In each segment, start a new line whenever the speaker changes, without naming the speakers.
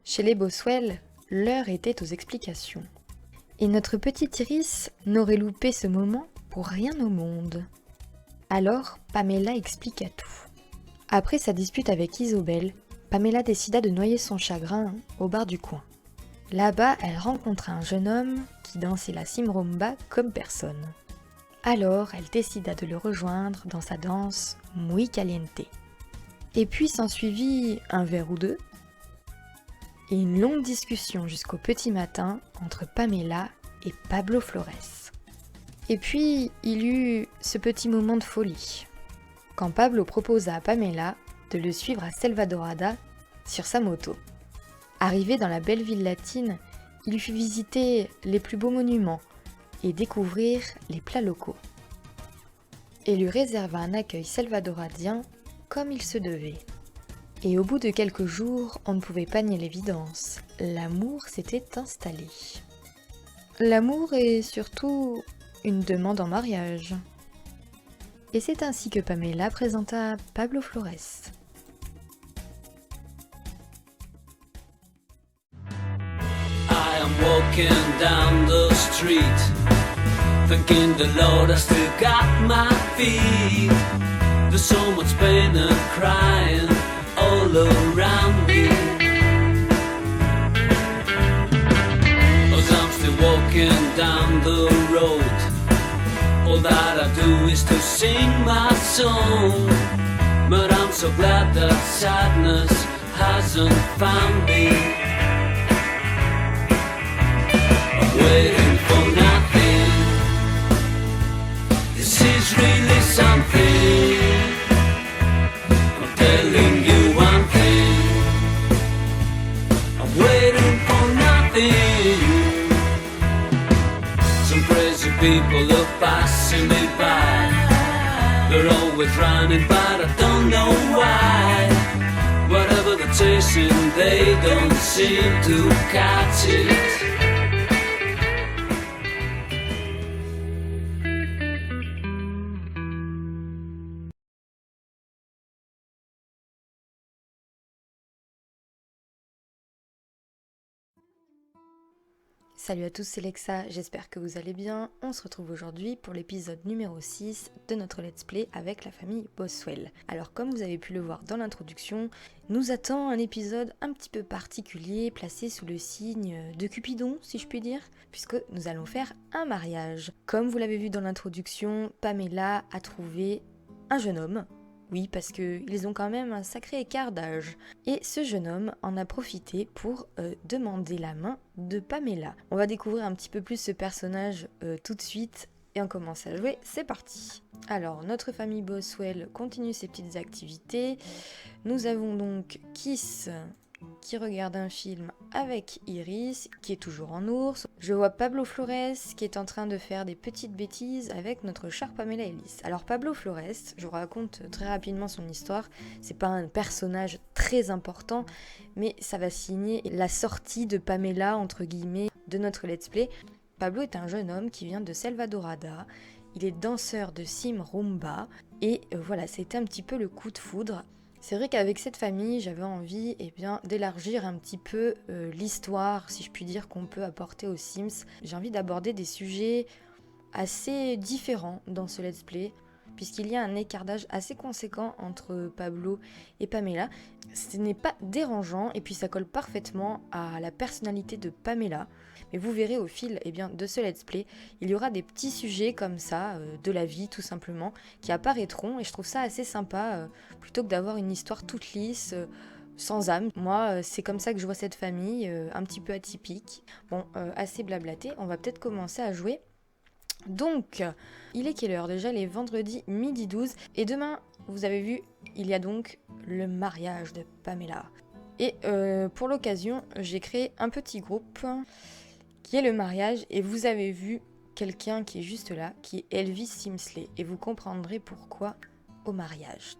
Chez les Boswell, l'heure était aux explications. Et notre petite Iris n'aurait loupé ce moment pour rien au monde. Alors, Pamela expliqua tout. Après sa dispute avec Isobel, Pamela décida de noyer son chagrin au bar du coin. Là-bas, elle rencontra un jeune homme qui dansait la simrumba comme personne. Alors, elle décida de le rejoindre dans sa danse muy caliente. Et puis s'ensuivit un verre ou deux, et une longue discussion jusqu'au petit matin entre Pamela et Pablo Flores. Et puis, il eut ce petit moment de folie, quand Pablo proposa à Pamela de le suivre à Selvadorada sur sa moto. Arrivé dans la belle ville latine, il lui fit visiter les plus beaux monuments et découvrir les plats locaux. Et lui réserva un accueil salvadoradien comme il se devait. Et au bout de quelques jours, on ne pouvait pas nier l'évidence, l'amour s'était installé. L'amour est surtout une demande en mariage. Et c'est ainsi que Pamela présenta Pablo Flores.
I am walking down the street, thanking the Lord I still got my feet. There's so much pain and crying all around me, as I'm still walking down the road. All that I do is to sing my song, but I'm so glad that sadness hasn't found me. I'm waiting for nothing. This is really something. I'm telling you one thing. I'm waiting for nothing. Some crazy people are passing me by. They're always running, but I don't know why. Whatever they're chasing, they don't seem to catch it.
Salut à tous, c'est Lexa, j'espère que vous allez bien. On se retrouve aujourd'hui pour l'épisode numéro 6 de notre let's play avec la famille Boswell. Alors comme vous avez pu le voir dans l'introduction, nous attend un épisode un petit peu particulier placé sous le signe de Cupidon, si je puis dire, puisque nous allons faire un mariage. Comme vous l'avez vu dans l'introduction, Pamela a trouvé un jeune homme. Oui, parce qu'ils ont quand même un sacré écart d'âge. Et ce jeune homme en a profité pour demander la main de Pamela. On va découvrir un petit peu plus ce personnage tout de suite et on commence à jouer, c'est parti. Alors, notre famille Boswell continue ses petites activités. Nous avons donc Kiss qui regarde un film avec Iris, qui est toujours en ours. Je vois Pablo Flores qui est en train de faire des petites bêtises avec notre chère Pamela Ellis. Alors Pablo Flores, je vous raconte très rapidement son histoire, c'est pas un personnage très important, mais ça va signer la sortie de Pamela, entre guillemets, de notre let's play. Pablo est un jeune homme qui vient de Selvadorada, il est danseur de simrumba, et voilà, c'était un petit peu le coup de foudre. C'est vrai qu'avec cette famille, j'avais envie d'élargir un petit peu l'histoire, si je puis dire, qu'on peut apporter aux Sims. J'ai envie d'aborder des sujets assez différents dans ce let's play, puisqu'il y a un écart d'âge assez conséquent entre Pablo et Pamela. Ce n'est pas dérangeant, et puis ça colle parfaitement à la personnalité de Pamela. Mais vous verrez au fil de ce let's play, il y aura des petits sujets comme ça, de la vie tout simplement, qui apparaîtront, et je trouve ça assez sympa, plutôt que d'avoir une histoire toute lisse, sans âme. Moi, c'est comme ça que je vois cette famille, un petit peu atypique. Bon, assez blablaté, on va peut-être commencer à jouer. Donc, il est quelle heure déjà? Les vendredis midi 12, et demain, vous avez vu, il y a donc le mariage de Pamela. Et pour l'occasion, j'ai créé un petit groupe qui est le mariage, et vous avez vu quelqu'un qui est juste là, qui est Elvis Simsley, et vous comprendrez pourquoi au mariage.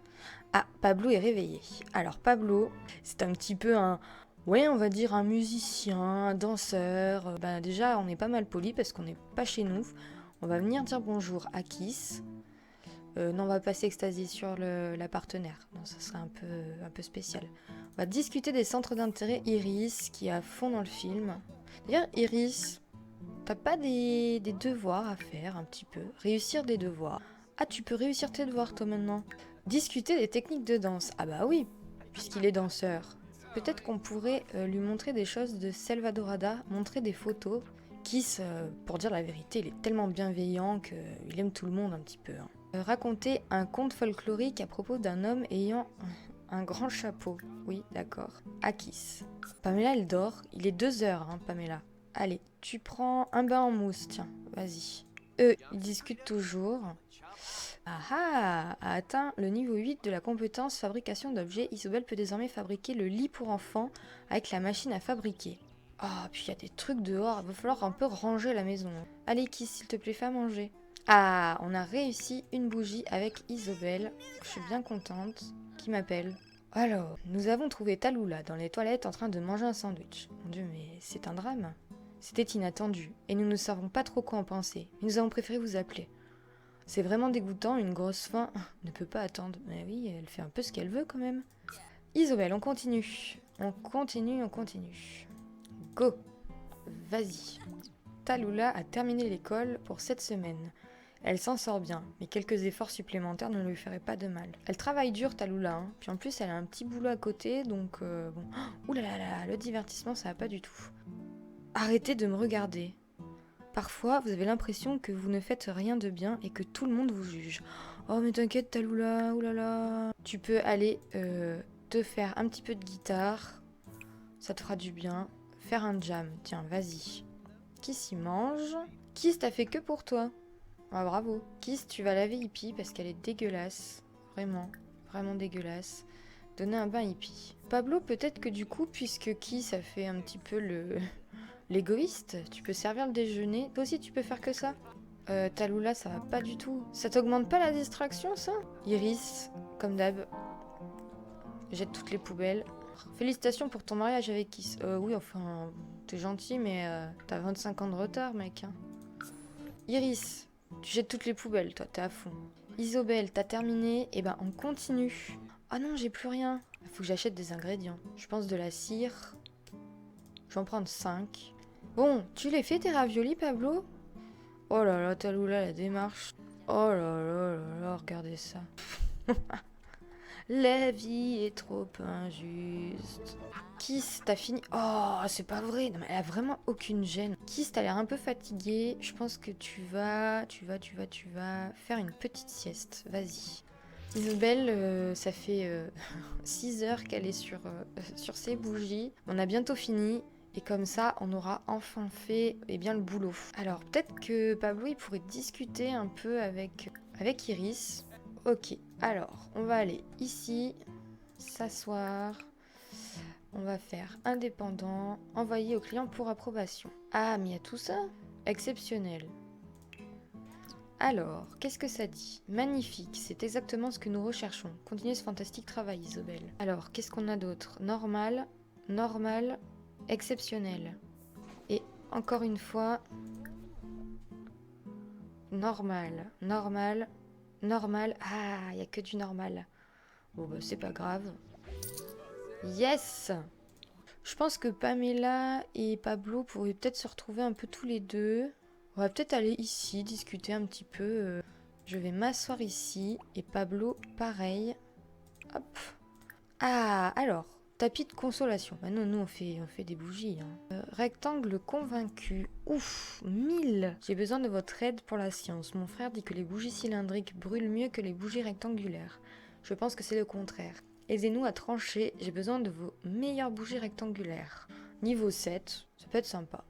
Ah, Pablo est réveillé. Alors Pablo, c'est un petit peu on va dire un musicien, un danseur. Déjà, on est pas mal poli parce qu'on n'est pas chez nous. On va venir dire bonjour à Kiss. Non, on va passer extasie sur la partenaire. Non, ça serait un peu spécial. On va discuter des centres d'intérêt Iris, qui est à fond dans le film. D'ailleurs, Iris, t'as pas des devoirs à faire un petit peu? Réussir des devoirs. Ah, tu peux réussir tes devoirs, toi, maintenant. Discuter des techniques de danse. Ah bah oui, puisqu'il est danseur. Peut-être qu'on pourrait lui montrer des choses de Selvadorada, montrer des photos. Kiss, pour dire la vérité, il est tellement bienveillant qu'il aime tout le monde un petit peu. Hein. Raconter un conte folklorique à propos d'un homme ayant un grand chapeau. Oui, d'accord. À Kiss. Pamela, elle dort. Il est 2 heures, hein, Pamela. Allez, tu prends un bain en mousse, tiens, vas-y. Eux, ils discutent toujours. Ah, a atteint le niveau 8 de la compétence fabrication d'objets. Isobel peut désormais fabriquer le lit pour enfants avec la machine à fabriquer. Ah, puis il y a des trucs dehors, il va falloir un peu ranger la maison. Allez, Kiss, s'il te plaît, fais à manger. Ah, on a réussi une bougie avec Isobel. Je suis bien contente. Qui m'appelle? Alors, nous avons trouvé Tallulah dans les toilettes en train de manger un sandwich. Mon Dieu, mais c'est un drame. C'était inattendu, et nous ne savons pas trop quoi en penser. Mais nous avons préféré vous appeler. C'est vraiment dégoûtant, une grosse faim ne peut pas attendre. Mais oui, elle fait un peu ce qu'elle veut quand même. Isobel, on continue. On continue. Go. Vas-y. Tallulah a terminé l'école pour cette semaine. Elle s'en sort bien, mais quelques efforts supplémentaires ne lui feraient pas de mal. Elle travaille dur, Tallulah, hein. Puis en plus elle a un petit boulot à côté, donc bon... Ouh là là, le divertissement ça va pas du tout. Arrêtez de me regarder. Parfois, vous avez l'impression que vous ne faites rien de bien et que tout le monde vous juge. Oh mais t'inquiète Tallulah, ouh là là. Tu peux aller te faire un petit peu de guitare, ça te fera du bien. Faire un jam, tiens, vas-y. Kiss y mange. Kiss, t'as fait que pour toi. Ah, bravo. Kiss, tu vas laver Hippie parce qu'elle est dégueulasse. Vraiment dégueulasse. Donner un bain Hippie. Pablo, peut-être que du coup, puisque Kiss a fait un petit peu l'égoïste, tu peux servir le déjeuner. Toi aussi, tu peux faire que ça. Tallulah, ça va pas du tout. Ça t'augmente pas la distraction, ça? Iris, comme d'hab, jette toutes les poubelles. Félicitations pour ton mariage avec Kiss. Oui, enfin, t'es gentil, mais t'as 25 ans de retard, mec. Hein. Iris, tu jettes toutes les poubelles, toi, t'es à fond. Isobel, t'as terminé. Eh ben, on continue. Ah non, j'ai plus rien. Faut que j'achète des ingrédients. Je pense de la cire. Je vais en prendre 5. Bon, tu les fais tes raviolis, Pablo? Oh là là, Tallulah, la démarche. Oh là là là là, regardez ça. La vie est trop injuste. Kiss, t'as fini? Oh, c'est pas vrai. Non, mais elle a vraiment aucune gêne. Kiss, t'as l'air un peu fatiguée. Je pense que tu vas faire une petite sieste. Vas-y. Isobel, ça fait 6 heures qu'elle est sur ses bougies. On a bientôt fini. Et comme ça, on aura enfin fait bien le boulot. Alors, peut-être que Pablo, il pourrait discuter un peu avec Iris. Ok, alors, on va aller ici, s'asseoir. On va faire indépendant, envoyer au client pour approbation. Ah, mais il y a tout ça? Exceptionnel. Alors, qu'est-ce que ça dit? Magnifique, c'est exactement ce que nous recherchons. Continuez ce fantastique travail, Isobel. Alors, qu'est-ce qu'on a d'autre? Normal, exceptionnel. Et encore une fois, normal. Ah, il n'y a que du normal. Bon, bah, c'est pas grave. Yes! Je pense que Pamela et Pablo pourraient peut-être se retrouver un peu tous les deux. On va peut-être aller ici, discuter un petit peu. Je vais m'asseoir ici. Et Pablo, pareil. Hop. Ah, alors, tapis de consolation. Bah non, nous, on fait des bougies. Hein. Rectangle convaincu. Ouf, 1000. J'ai besoin de votre aide pour la science. Mon frère dit que les bougies cylindriques brûlent mieux que les bougies rectangulaires. Je pense que c'est le contraire. Aidez-nous à trancher. J'ai besoin de vos meilleures bougies rectangulaires. Niveau 7, ça peut être sympa.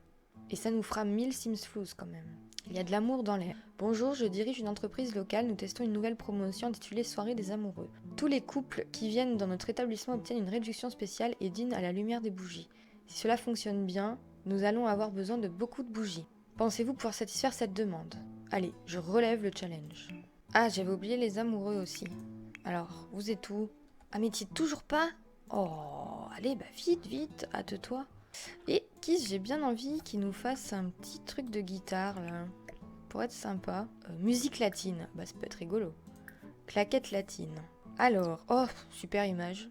Et ça nous fera 1000 Simsflouz quand même. Il y a de l'amour dans l'air. Bonjour, je dirige une entreprise locale. Nous testons une nouvelle promotion intitulée Soirée des amoureux. Tous les couples qui viennent dans notre établissement obtiennent une réduction spéciale et dînent à la lumière des bougies. Si cela fonctionne bien, nous allons avoir besoin de beaucoup de bougies. Pensez-vous pouvoir satisfaire cette demande? Allez, je relève le challenge. Ah, j'avais oublié les amoureux aussi. Alors, vous êtes où? Ah, mais t'y es toujours pas? Oh, allez, bah vite, hâte-toi. Et Kiss, j'ai bien envie qu'il nous fasse un petit truc de guitare, là. Pour être sympa. Musique latine, bah ça peut être rigolo. Claquette latine. Alors, oh, super image.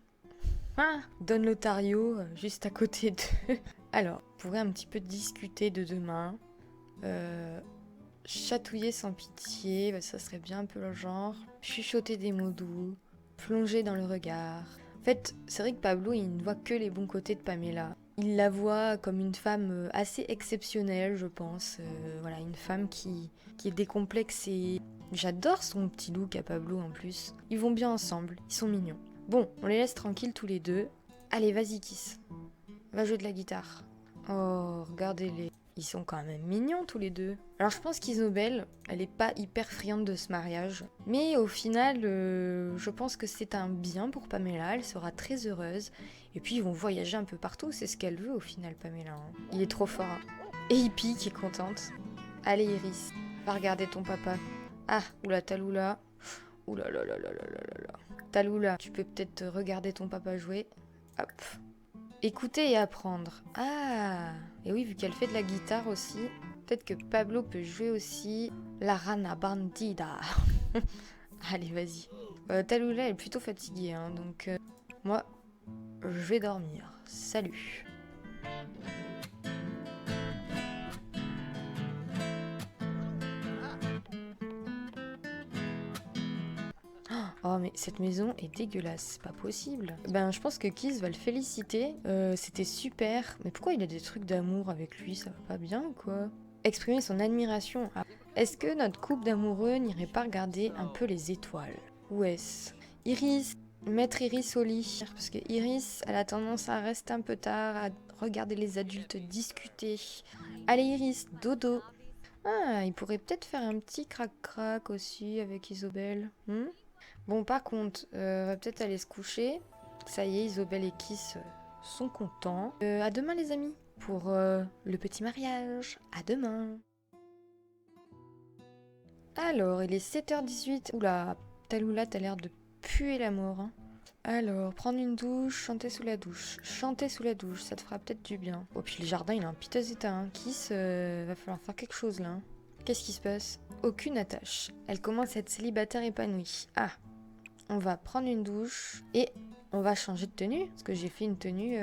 Ah, Don Lotario, juste à côté d'eux. Alors, on pourrait un petit peu discuter de demain. Chatouiller sans pitié, bah, ça serait bien un peu le genre. Chuchoter des mots doux. Plonger dans le regard. En fait, c'est vrai que Pablo, il ne voit que les bons côtés de Pamela. Il la voit comme une femme assez exceptionnelle, je pense. Voilà, une femme qui est décomplexée. J'adore son petit look à Pablo en plus. Ils vont bien ensemble, ils sont mignons. Bon, on les laisse tranquilles tous les deux. Allez, vas-y Kiss. Va jouer de la guitare. Oh, regardez-les. Ils sont quand même mignons tous les deux. Alors je pense qu'Isobel, elle est pas hyper friande de ce mariage. Mais au final, je pense que c'est un bien pour Pamela. Elle sera très heureuse. Et puis ils vont voyager un peu partout. C'est ce qu'elle veut au final, Pamela. Hein. Il est trop fort. Hein. Et Hippie qui est contente. Allez Iris, va regarder ton papa. Ah, oula Talula. Oula là là là là là là. Talula, tu peux peut-être regarder ton papa jouer. Hop. Écouter et apprendre. Ah, et oui, vu qu'elle fait de la guitare aussi, peut-être que Pablo peut jouer aussi la rana bandida. Allez, vas-y. Talula est plutôt fatiguée, hein, donc moi, je vais dormir. Salut. Oh mais cette maison est dégueulasse, c'est pas possible. Ben je pense que Kiss va le féliciter, c'était super. Mais pourquoi il a des trucs d'amour avec lui, ça va pas bien ou quoi? Exprimer son admiration. Ah. Est-ce que notre couple d'amoureux n'irait pas regarder un peu les étoiles? Où est-ce? Iris, mettre Iris au lit. Parce que Iris, elle a tendance à rester un peu tard, à regarder les adultes discuter. Allez Iris, dodo. Ah, il pourrait peut-être faire un petit crac-crac aussi avec Isobel. Bon, par contre, on va peut-être aller se coucher. Ça y est, Isobel et Kiss sont contents. À demain, les amis, pour le petit mariage. À demain. Alors, il est 7h18. Oula, Talula, t'as l'air de puer la mort. Hein. Alors, prendre une douche, chanter sous la douche. Chanter sous la douche, ça te fera peut-être du bien. Oh, puis le jardin, il est en piteux état. Hein. Kiss, va falloir faire quelque chose, là. Hein. Qu'est-ce qui se passe? Aucune attache. Elle commence à être célibataire épanouie. Ah, on va prendre une douche et on va changer de tenue. Parce que j'ai fait une tenue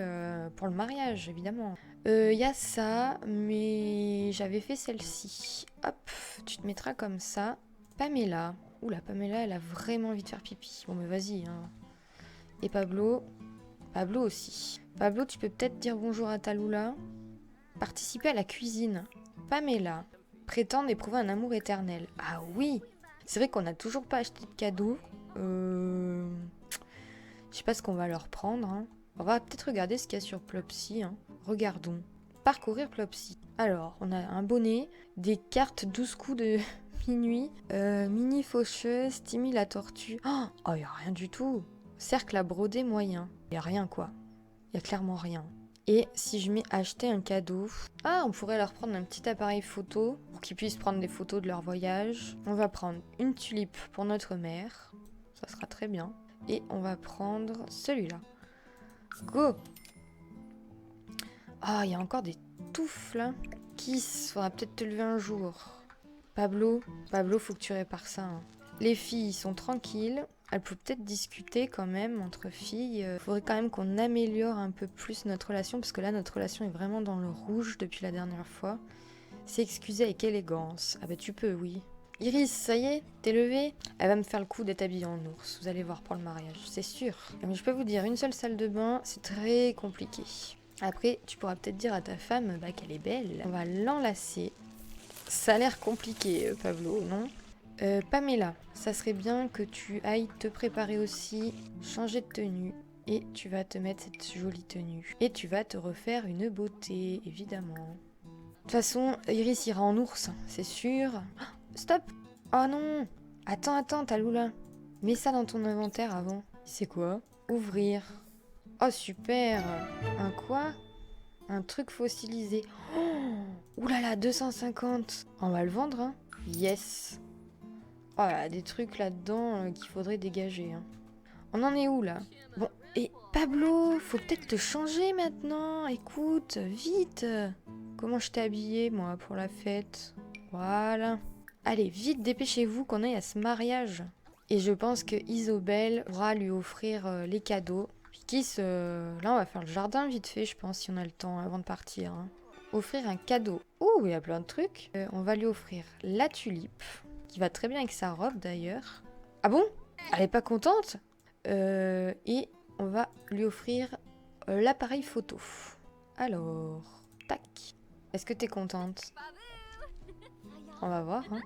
pour le mariage, évidemment. Il y a ça, mais j'avais fait celle-ci. Hop, tu te mettras comme ça. Pamela. Oula, Pamela, elle a vraiment envie de faire pipi. Bon, mais vas-y. Hein. Et Pablo. Pablo aussi. Pablo, tu peux peut-être dire bonjour à Talula. Participer à la cuisine. Pamela. Prétendre éprouver un amour éternel. Ah oui! C'est vrai qu'on n'a toujours pas acheté de cadeau. Je sais pas ce qu'on va leur prendre. Hein. On va peut-être regarder ce qu'il y a sur Plopsy. Hein. Regardons. Parcourir Plopsy. Alors, on a un bonnet, des cartes 12 coups de minuit, mini faucheuse, Timmy la tortue. Oh, y a rien du tout. Cercle à broder moyen. Y a rien quoi. Y a clairement rien. Et si je mets acheter un cadeau... Ah, on pourrait leur prendre un petit appareil photo pour qu'ils puissent prendre des photos de leur voyage. On va prendre une tulipe pour notre mère. Ça sera très bien. Et on va prendre celui-là. Go! Ah, il y a encore des touffes là. Kiss, faudra peut-être te lever un jour. Pablo, faut que tu répares ça. Hein. Les filles sont tranquilles. Elles peuvent peut-être discuter quand même entre filles. Faudrait quand même qu'on améliore un peu plus notre relation, parce que là, notre relation est vraiment dans le rouge depuis la dernière fois. C'est excuser avec élégance. Ah bah tu peux, oui. Iris, ça y est, t'es levée? Elle va me faire le coup d'être habillée en ours, vous allez voir pour le mariage, c'est sûr. Mais je peux vous dire, une seule salle de bain, c'est très compliqué. Après, tu pourras peut-être dire à ta femme qu'elle est belle. On va l'enlacer. Ça a l'air compliqué, Pablo, non? Pamela, ça serait bien que tu ailles te préparer aussi, changer de tenue, et tu vas te mettre cette jolie tenue. Et tu vas te refaire une beauté, évidemment. De toute façon, Iris ira en ours, c'est sûr. Oh, stop! Oh non! Attends, Talula. Mets ça dans ton inventaire avant. C'est quoi? Ouvrir. Oh super! Un quoi? Un truc fossilisé. Oh! Oulala, 250! On va le vendre, hein? Yes! Oh là, des trucs là-dedans qu'il faudrait dégager. Hein. On en est où là? Bon, et Pablo, faut peut-être te changer maintenant. Écoute, vite. Comment je t'ai habillée, moi, pour la fête? Voilà. Allez, vite, dépêchez-vous qu'on aille à ce mariage. Et je pense que Isobel pourra lui offrir les cadeaux. Kiss, là on va faire le jardin vite fait, je pense, si on a le temps avant de partir. Hein. Offrir un cadeau. Ouh, il y a plein de trucs. On va lui offrir la tulipe, qui va très bien avec sa robe d'ailleurs. Ah bon? Elle est pas contente? Et on va lui offrir l'appareil photo. Alors, tac. Est-ce que t'es contente? On va voir, hein.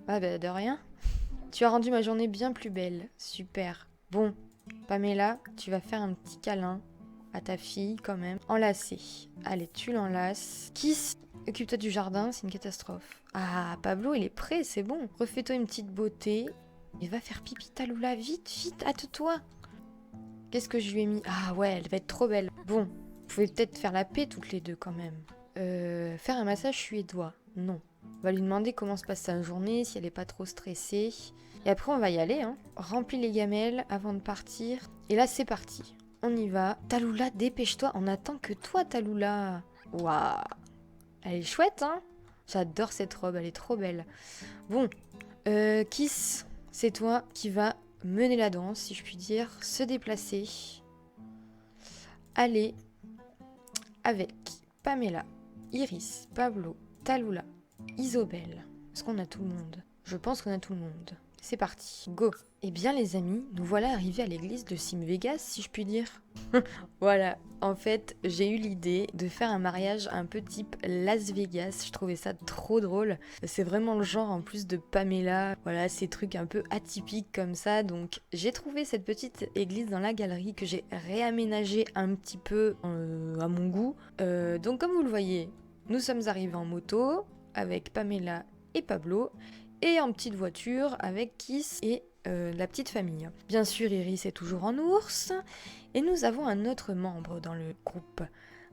Ah bah de rien. Tu as rendu ma journée bien plus belle. Super. Bon, Pamela, tu vas faire un petit câlin à ta fille quand même. Enlacée. Allez, tu l'enlaces. Kiss, occupe-toi du jardin, c'est une catastrophe. Ah, Pablo, il est prêt, c'est bon. Refais-toi une petite beauté. Il va faire pipi, Tallulah, vite, vite, hâte-toi. Qu'est-ce que je lui ai mis? Ah ouais, elle va être trop belle. Bon, vous pouvez peut-être faire la paix toutes les deux quand même. Faire un massage suédois? Non. On va lui demander comment se passe sa journée, si elle n'est pas trop stressée. Et après, on va y aller. Hein. Remplis les gamelles avant de partir. Et là, c'est parti. On y va. Tallulah, dépêche-toi. On attend que toi, Tallulah. Waouh. Elle est chouette, hein? J'adore cette robe, elle est trop belle. Bon, Kiss, c'est toi qui va mener la danse, si je puis dire. Se déplacer. Aller avec Pamela, Iris, Pablo, Tallulah, Isobel. Est-ce qu'on a tout le monde? Je pense qu'on a tout le monde. C'est parti, go. Eh bien les amis, nous voilà arrivés à l'église de Sim Vegas, si je puis dire. Voilà, en fait, j'ai eu l'idée de faire un mariage un peu type Las Vegas. Je trouvais ça trop drôle. C'est vraiment le genre en plus de Pamela. Voilà, ces trucs un peu atypiques comme ça. Donc j'ai trouvé cette petite église dans la galerie que j'ai réaménagée un petit peu à mon goût. Donc comme vous le voyez, nous sommes arrivés en moto avec Pamela et Pablo. Et en petite voiture avec Kiss et la petite famille. Bien sûr, Iris est toujours en ours. Et nous avons un autre membre dans le groupe.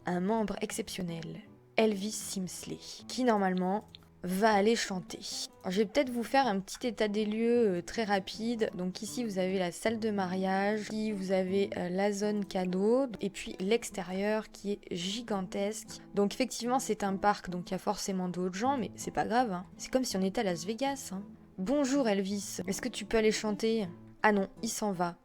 Un membre exceptionnel. Elvis Simsley. Qui normalement va aller chanter. Alors, je vais peut-être vous faire un petit état des lieux très rapide. Donc ici, vous avez la salle de mariage. Ici, vous avez la zone cadeau. Et puis l'extérieur qui est gigantesque. Donc effectivement, c'est un parc. Donc il y a forcément d'autres gens. Mais c'est pas grave. Hein. C'est comme si on était à Las Vegas. Hein. Bonjour Elvis. Est-ce que tu peux aller chanter? Ah non, il s'en va.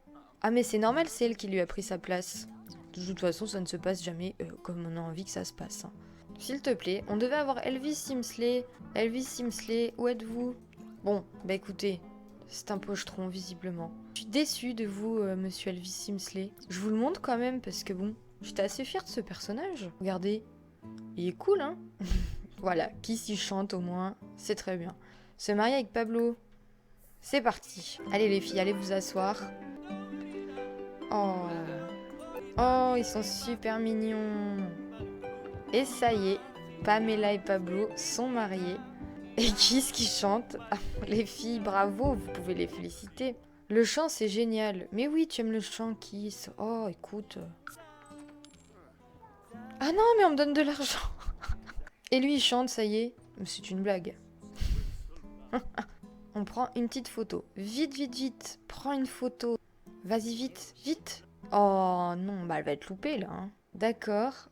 Ah mais c'est normal, c'est elle qui lui a pris sa place. De toute façon, ça ne se passe jamais comme on a envie que ça se passe. Hein. S'il te plaît, on devait avoir Elvis Simsley. Elvis Simsley, où êtes-vous? Bon, bah écoutez, c'est un pochetron visiblement. Je suis déçue de vous, monsieur Elvis Simsley. Je vous le montre quand même parce que bon, j'étais assez fière de ce personnage. Regardez, il est cool, hein. Voilà, qui s'y chante au moins, c'est très bien. Se marier avec Pablo, c'est parti. Allez les filles, allez vous asseoir. Oh, oh, ils sont super mignons. Et ça y est, Pamela et Pablo sont mariés. Et Kiss qui chante. Les filles, bravo, vous pouvez les féliciter. Le chant, c'est génial. Mais oui, tu aimes le chant, Kiss. Oh, écoute. Ah non, mais on me donne de l'argent. Et lui, il chante, ça y est. C'est une blague. On prend une petite photo. Vite, vite, vite. Prends une photo. Vas-y, vite, vite. Oh non, bah elle va être loupée, là. Hein. D'accord.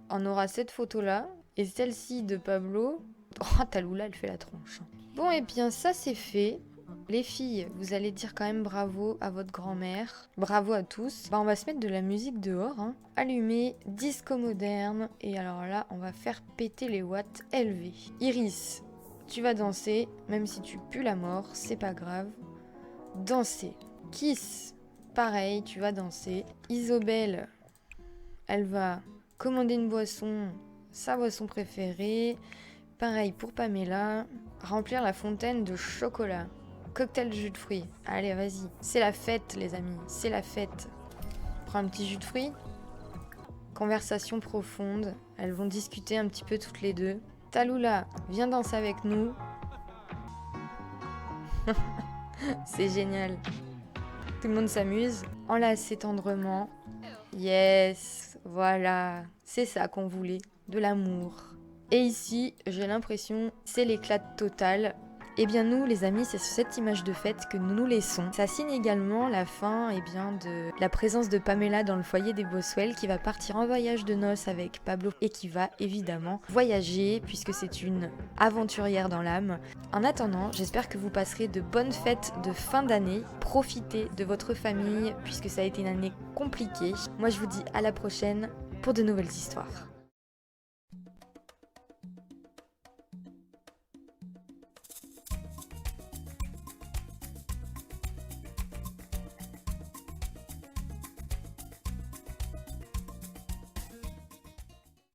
On aura cette photo-là. Et celle-ci de Pablo. Oh, Tallulah, elle fait la tronche. Bon, et bien ça, c'est fait. Les filles, vous allez dire quand même bravo à votre grand-mère. Bravo à tous. Bah, on va se mettre de la musique dehors. Hein. Allumer, disco moderne. Et alors là, on va faire péter les watts élevés. Iris, tu vas danser. Même si tu pues la mort, c'est pas grave. Danser. Kiss, pareil, tu vas danser. Isobel, elle va commander une boisson, sa boisson préférée. Pareil pour Pamela. Remplir la fontaine de chocolat. Cocktail de jus de fruits. Allez, vas-y. C'est la fête, les amis. C'est la fête. Prends un petit jus de fruits. Conversation profonde. Elles vont discuter un petit peu toutes les deux. Tallulah, viens danser avec nous. C'est génial. Tout le monde s'amuse. Enlacez tendrement. Yes, voilà. C'est ça qu'on voulait. De l'amour. Et ici, j'ai l'impression, c'est l'éclat total. Et bien nous les amis, c'est sur cette image de fête que nous nous laissons. Ça signe également la fin de la présence de Pamela dans le foyer des Boswell, qui va partir en voyage de noces avec Pablo et qui va évidemment voyager puisque c'est une aventurière dans l'âme. En attendant, j'espère que vous passerez de bonnes fêtes de fin d'année. Profitez de votre famille puisque ça a été une année compliquée. Moi je vous dis à la prochaine pour de nouvelles histoires.